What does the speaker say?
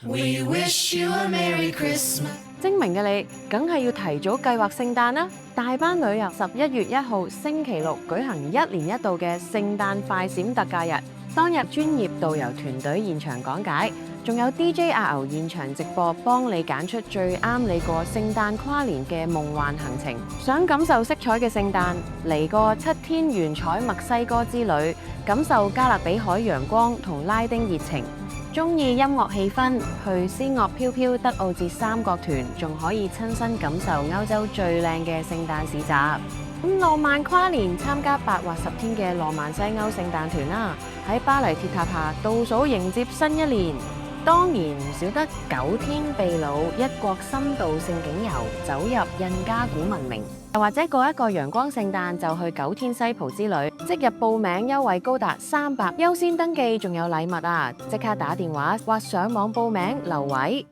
We wish you a Merry Christmas。精明嘅你，梗係要提早計劃聖誕啦！大班旅遊11月1號星期六舉行1年1度嘅聖誕快閃特價日，當日專業導遊團隊現場講解，仲有 DJ 阿牛現場直播，幫你揀出最啱你過聖誕跨年嘅夢幻行程。想感受色彩嘅聖誕，嚟個7天圓彩墨西哥之旅，感受加勒比海陽光同拉丁熱情。中意音樂氣氛，去詩樂飄飄德奧捷三角團，仲可以親身感受歐洲最靚嘅聖誕市集。咁浪漫跨年，參加8或10天嘅浪漫西歐聖誕團啦，喺巴黎鐵塔下倒數迎接新一年。當然唔少得9天秘魯1國深度聖景遊，走入印加古文明。又或者過一個陽光聖誕，就去9天西葡之旅，即日報名優惠高達300，優先登記仲有禮物啊！即刻打電話或上網報名留位。